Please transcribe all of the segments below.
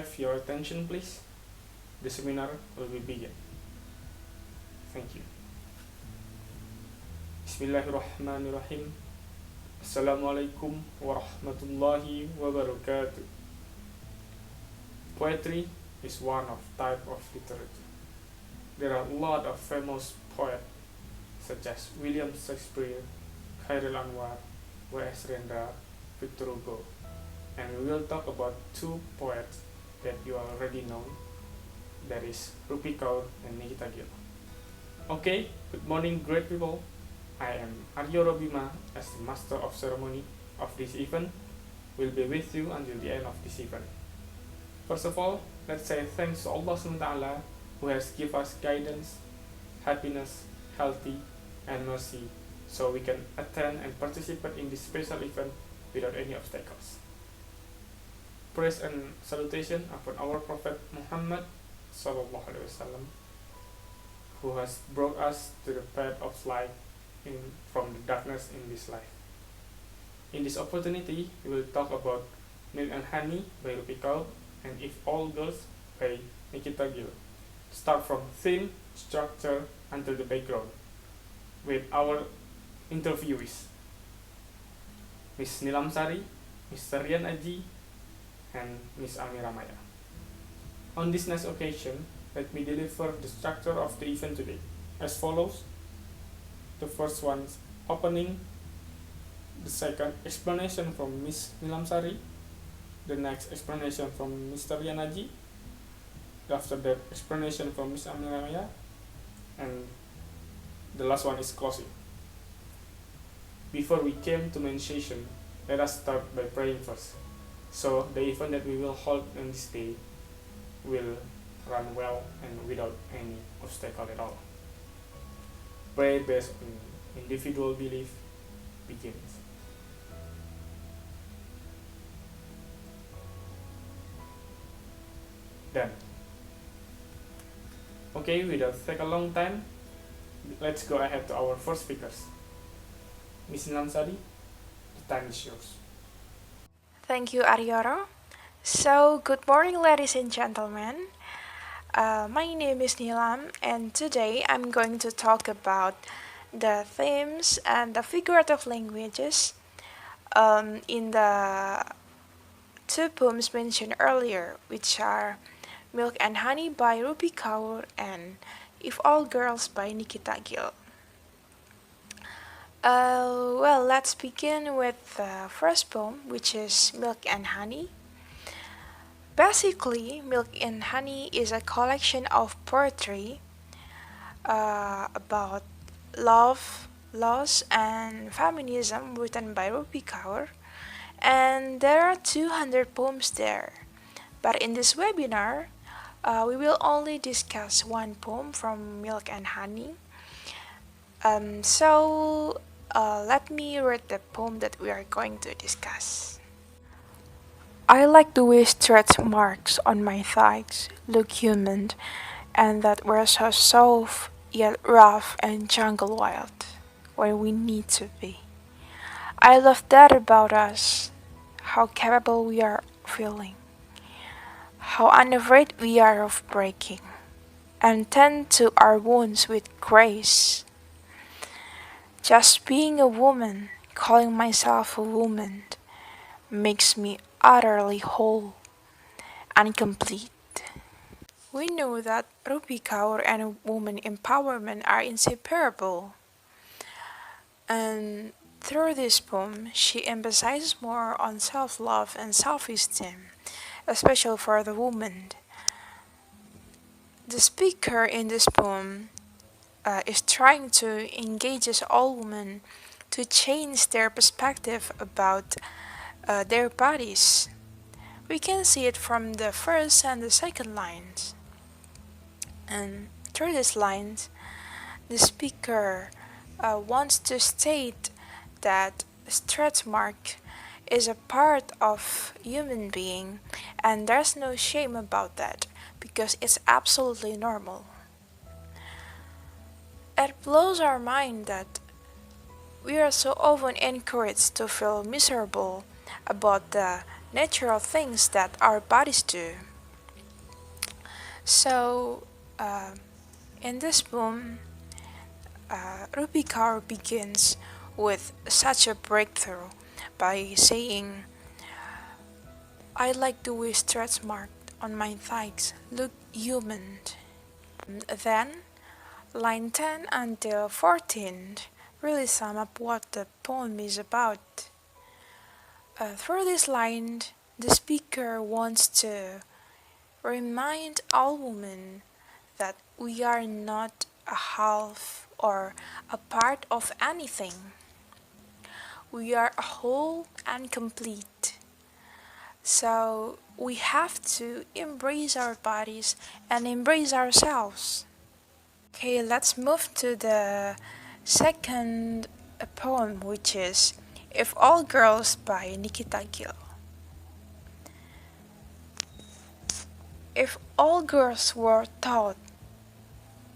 have your attention, please? The seminar will be begin. Thank you. Bismillahirrahmanirrahim. Assalamualaikum warahmatullahi wabarakatuh. Poetry is one of type of literature. There are a lot of famous poets such as William Shakespeare, Khairil Anwar, W.S. Rendra, Victor Hugo, and we will talk about two poets that you already know, that is Rupi Kaur and Nikita Gill. Okay, good morning great people. I am Arryoro Bima as the master of ceremony of this event. Will be with you until the end of this event. First of all, let's say thanks to Allah SWT who has given us guidance, happiness, healthy, and mercy so we can attend and participate in this special event without any obstacles. Praise and salutation upon our Prophet Muhammad SAW, who has brought us to the path of light from the darkness in this life. In this opportunity, we will talk about Milk and Honey by Rupi Kaur and If All Girls by Nikita Gill. Start from theme, structure, until the background with our interviewees, Miss Nilamsari, Mr. Rian Aji, and Miss Almira Maya. On this nice occasion, let me deliver the structure of the event today as follows. The first one is opening, the second explanation from Miss Nilamsari, the next explanation from Mr. Rian Aji, after that explanation from Miss Almira Maya, and the last one is closing. Before we came to main session, let us start by praying first. So the event that we will hold on this day will run well and without any obstacle at all. Pray based on individual belief begins. Done. Okay, without take a long time, let's go ahead to our first speakers. Miss Nilamsari, the time is yours. Thank you, Arryoro. So, good morning, ladies and gentlemen. My name is Nilam, and today I'm going to talk about the themes and the figurative languages in the two poems mentioned earlier, which are Milk and Honey by Rupi Kaur and If All Girls by Nikita Gill. Well, let's begin with the first poem, which is Milk and Honey. Basically, Milk and Honey is a collection of poetry about love, loss, and feminism written by Rupi Kaur, and there are 200 poems there. But in this webinar, we will only discuss one poem from Milk and Honey. Let me read the poem that we are going to discuss. I like the way stretch marks on my thighs look human, and that we're so soft yet rough and jungle wild, where we need to be. I love that about us, how capable we are of feeling, how unafraid we are of breaking, and tend to our wounds with grace. Just being a woman, calling myself a woman, makes me utterly whole and complete. We know that Rupi Kaur and woman empowerment are inseparable, and through this poem, she emphasizes more on self-love and self-esteem, especially for the woman. The speaker in this poem is trying to engage all women to change their perspective about their bodies. We can see it from the first and the second lines. And through these lines, the speaker wants to state that stretch mark is a part of human being, and there's no shame about that because it's absolutely normal. It blows our mind that we are so often encouraged to feel miserable about the natural things that our bodies do. So, in this poem, Rupi Kaur begins with such a breakthrough by saying, I like the way stretch marked on my thighs look human. Then, line 10 until 14 really sum up what the poem is about. Through this line, the speaker wants to remind all women that we are not a half or a part of anything. We are a whole and complete. So we have to embrace our bodies and embrace ourselves. Okay, let's move to the second poem, which is If All Girls by Nikita Gill. If all girls were taught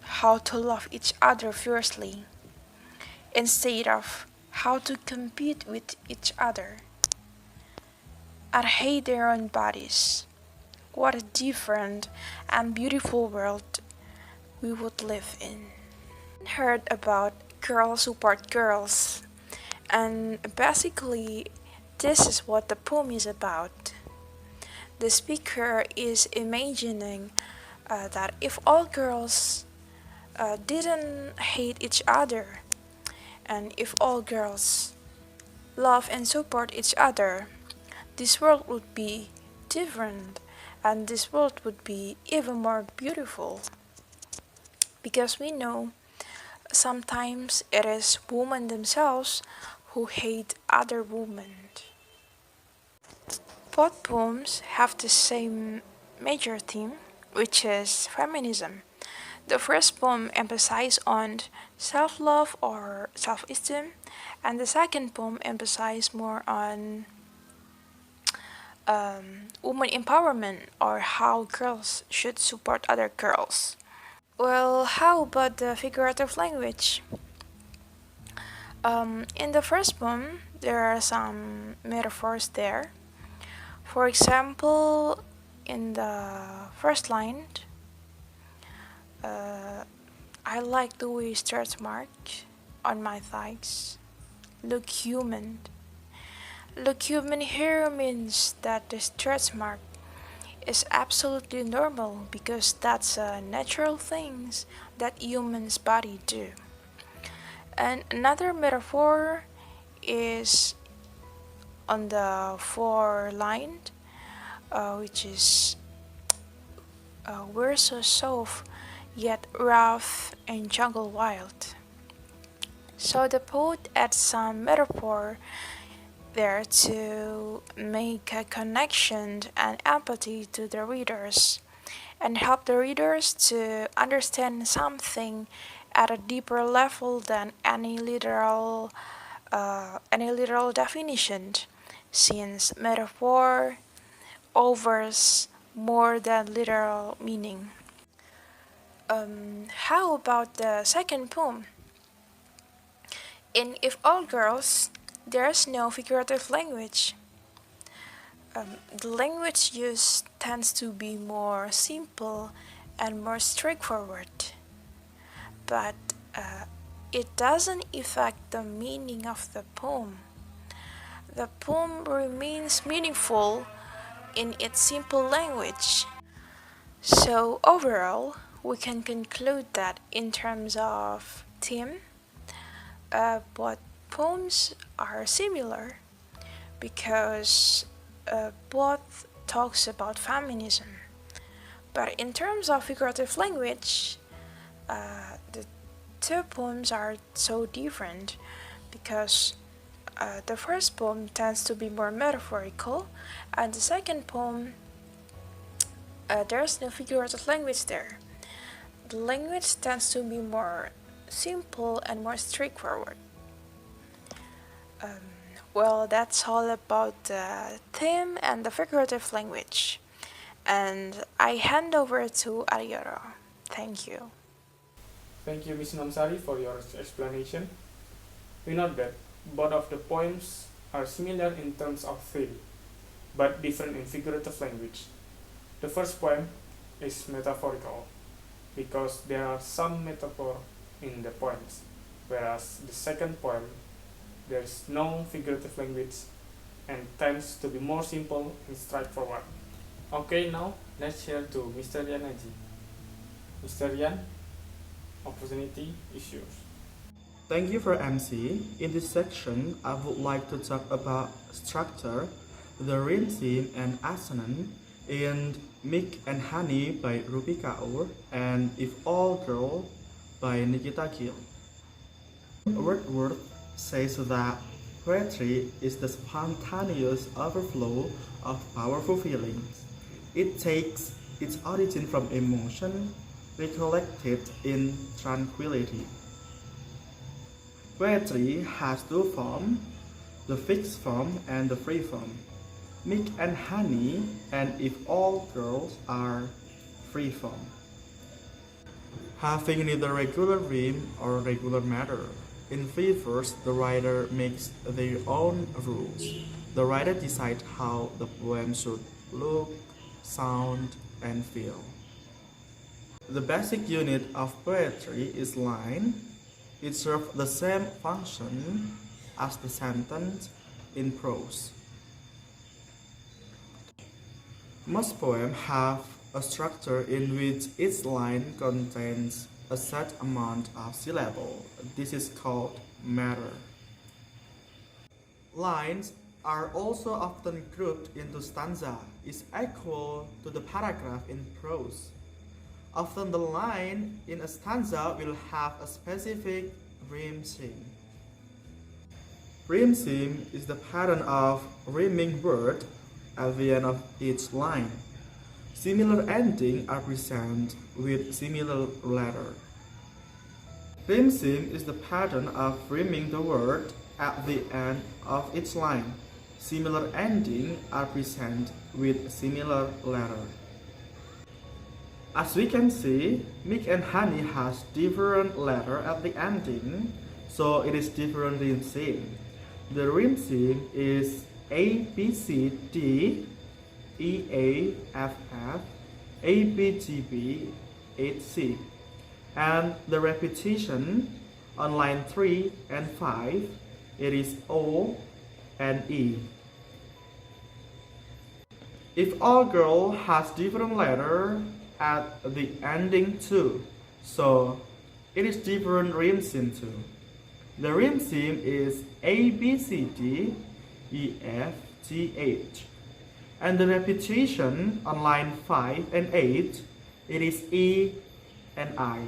how to love each other fiercely, instead of how to compete with each other, and hate their own bodies, what a different and beautiful world we would live in. Heard about girls support girls, and basically, this is what the poem is about. The speaker is imagining that if all girls didn't hate each other, and if all girls love and support each other, this world would be different, and this world would be even more beautiful. Because we know sometimes it is women themselves who hate other women. Both poems have the same major theme, which is feminism. The first poem emphasizes on self-love or self-esteem, and the second poem emphasizes more on woman empowerment or how girls should support other girls. Well, how about the figurative language? In the first poem, there are some metaphors there. For example, in the first line, I like the way stretch marks on my thighs look human. Look human here means that the stretch mark is absolutely normal because that's a natural things that humans body do. And another metaphor is on the four line, which is we're so soft yet rough and jungle wild. So the poet adds some metaphor there to make a connection and empathy to the readers and help the readers to understand something at a deeper level than any literal definition, since metaphor offers more than literal meaning. How about the second poem? In If All Girls, there's no figurative language. The language used tends to be more simple and more straightforward, but it doesn't affect the meaning of the poem. The poem remains meaningful in its simple language. So, overall, we can conclude that in terms of theme, both poems are similar because both talks about feminism. But in terms of figurative language, the two poems are so different because the first poem tends to be more metaphorical, and the second poem, there's no figurative language there. The language tends to be more simple and more straightforward. Well, that's all about the theme and the figurative language. And I hand over to Arryoro. Thank you. Thank you, Ms. Nilamsari, for your explanation. We note that both of the poems are similar in terms of theme, but different in figurative language. The first poem, is metaphorical because there are some metaphor in the poems, whereas the second poem there is no figurative language and tends to be more simple and straightforward. Okay, now let's hear to Mr. Yan Aji. Mr. Yan, opportunity is yours. Thank you for MC. In this section, I would like to talk about structure, the rhyme scheme and assonance in Milk and Honey by Rupi Kaur and If All Girl by Nikita Gill. Wordsworth says that poetry is the spontaneous overflow of powerful feelings. It takes its origin from emotion, recollected in tranquility. Poetry has two forms, the fixed form and the free form. Milk and Honey and If All Girls are free form, having neither regular rhyme or regular matter. In free verse, the writer makes their own rules. The writer decides how the poem should look, sound, and feel. The basic unit of poetry is line. It serves the same function as the sentence in prose. Most poems have a structure in which each line contains a set amount of syllables. This is called matter. Lines are also often grouped into stanza, is equal to the paragraph in prose. Often the line in a stanza will have a specific rhyme scheme. Rhyme scheme is the pattern of rhyming word at the end of each line. Similar endings are presented with similar letter. Rhyme scheme is the pattern of rhyming the word at the end of each line. Similar endings are presented with similar letter. As we can see, Milk and Honey has different letter at the ending, so it is different rhyme scheme. The rhyme scheme is A, B, C, D, E, A, F, F, A, B, G, B, H, C. And the repetition on line 3 and 5, it is O and E. If All Girl has different letter at the ending too, so it is different rhyme scheme too. The rhyme scheme is A, B, C, D, E, F, G, H. And the repetition on line 5 and 8, it is E and I.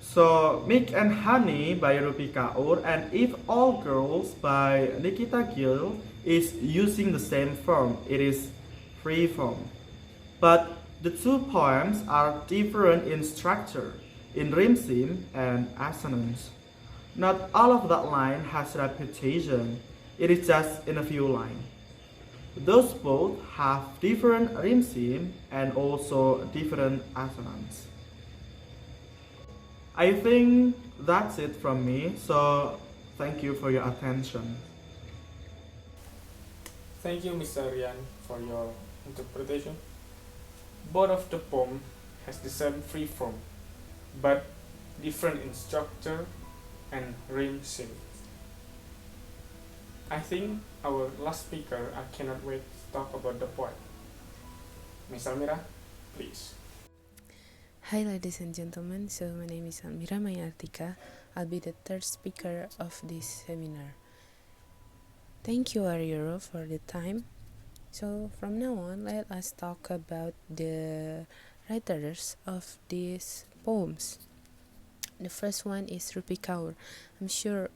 So, Milk and Honey by Rupi Kaur and If All Girls by Nikita Gill is using the same form. It is free form. But the two poems are different in structure, in rhyme scheme and assonance. Not all of that line has repetition. It is just in a few lines. Those both have different rhyme scheme and also different assonance. I think that's it from me, so thank you for your attention. Thank you, Mr. Ryan, for your interpretation. Both of the poem has the same free form, but different in structure and rhyme scheme. I think our last speaker, I cannot wait to talk about the poem. Miss Almira, please. Hi ladies and gentlemen, so my name is Almira Maya. I'll be the third speaker of this seminar. Thank you Arryoro for the time. So from now on, let us talk about the writers of these poems. The first one is Rupi Kaur. I'm sure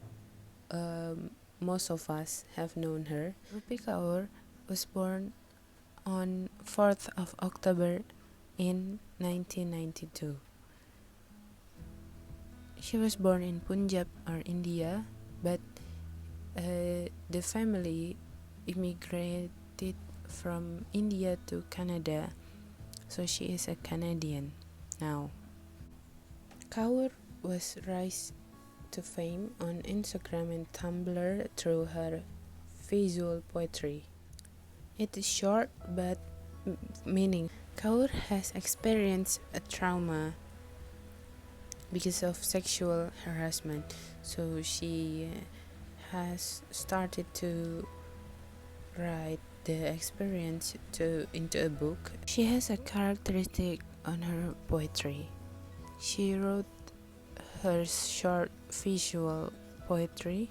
most of us have known her. Rupi Kaur was born on 4th of October in 1992. She was born in Punjab or India, but the family immigrated from India to Canada, so she is a Canadian now. Kaur was rise to fame on Instagram and Tumblr through her visual poetry. It is short but meaning. Kaur has experienced a trauma because of sexual harassment, so she has started to write the experience into a book. She has a characteristic on her poetry. She wrote her short visual poetry.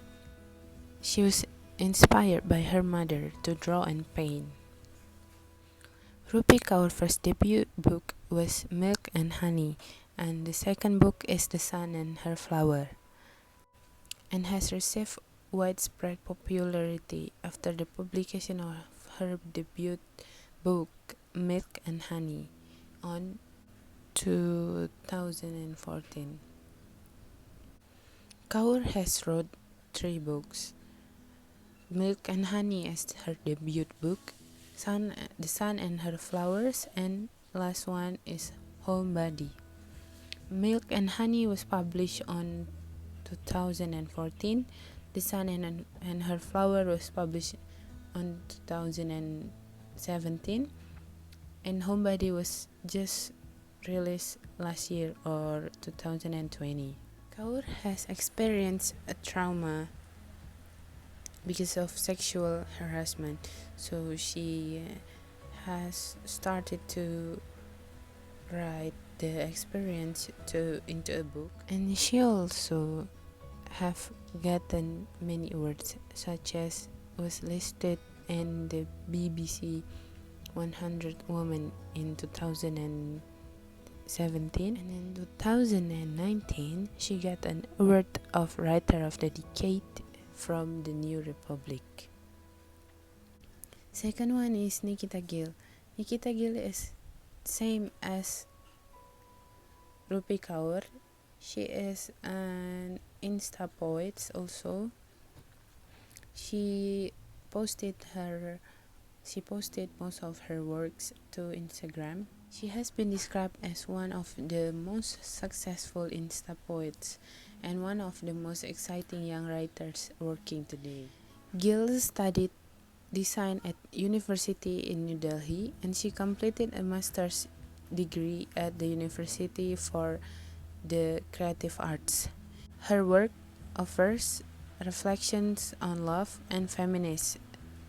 She was inspired by her mother to draw and paint. Rupi Kaur's first debut book was Milk and Honey, and the second book is The Sun and Her Flower, and has received widespread popularity after the publication of her debut book Milk and Honey on 2014. Kaur has wrote 3 books. Milk and Honey is her debut book, The Sun and Her Flowers, and last one is Homebody. Milk and Honey was published on 2014. The Sun and Her Flower was published on 2017, and Homebody was just released last year or 2020. Kaur has experienced a trauma because of sexual harassment, so she has started to write the experience into a book, and she also have gotten many awards, such as was listed in the BBC 100 Women in 2017, and in 2019 she got an award of Writer of the Decade from the New Republic. Second one is Nikita Gill. Nikita Gill is same as Rupi Kaur. She is an Insta poet also. She posted most of her works to Instagram. She has been described as one of the most successful Insta poets and one of the most exciting young writers working today. Gill studied design at University in New Delhi, and she completed a master's degree at the University for the Creative Arts. Her work offers reflections on love and feminism,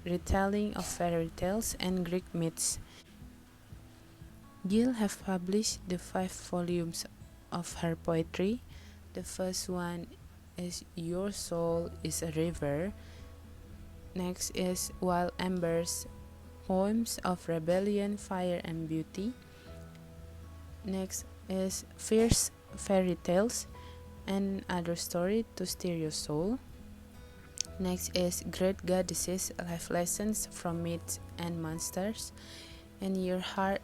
retelling of fairy tales and Greek myths. Gill have published the 5 volumes of her poetry. The first one is Your Soul is a River. Next is Wild Embers, Poems of Rebellion, Fire and Beauty. Next is Fierce Fairy Tales and Other Story to Steer Your Soul. Next is Great Goddesses, Life Lessons from Myths and Monsters. And Your Heart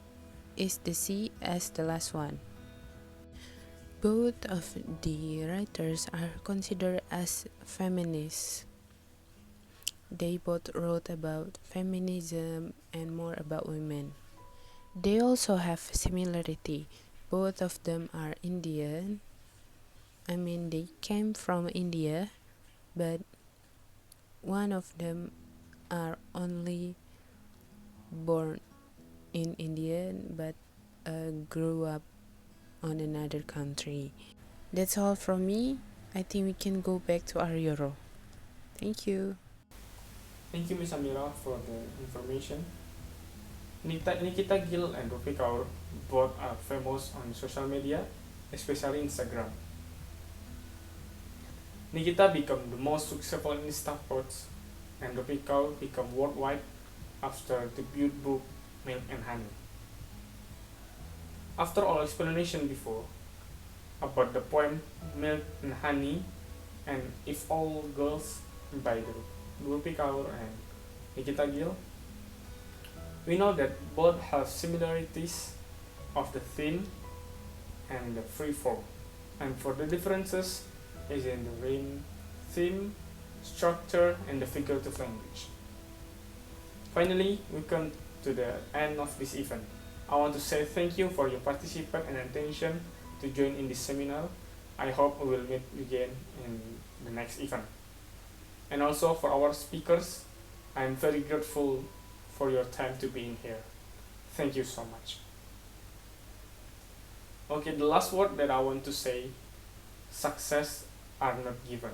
is the Sea as the last one. Both of the writers are considered as feminists. They both wrote about feminism and more about women. They also have similarity. Both of them are Indian. They came from India, but one of them are only born in India but grew up on another country. That's all from me. I think we can go back to Arryoro. Thank you. Thank you, Ms. Amira, for the information. Nikita Gill and Rupi Kaur both are famous on social media, especially Instagram. Nikita became the most successful Insta poets, and Rupi Kaur became worldwide after debut book Milk and Honey. After all explanation before about the poem Milk and Honey and If All Girls by the Rupi Kaur and Nikita Gill, we know that both have similarities of the theme and the free form, and for the differences is in the rhyme, theme, structure, and the figurative language. Finally, we come to the end of this event. I want to say thank you for your participation and attention to join in this seminar. I hope we will meet again in the next event. And also for our speakers, I am very grateful for your time to be in here. Thank you so much. Okay, the last word that I want to say, success are not given,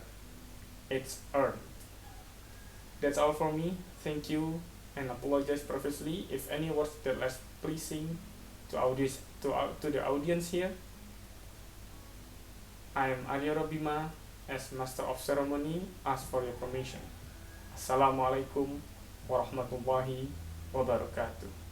it's earned. That's all for me. Thank you and apologize profusely if any words that less pleasing to the audience here. I am Arryoro Bima as Master of Ceremony. Ask for your permission. Assalamualaikum warahmatullahi wabarakatuh.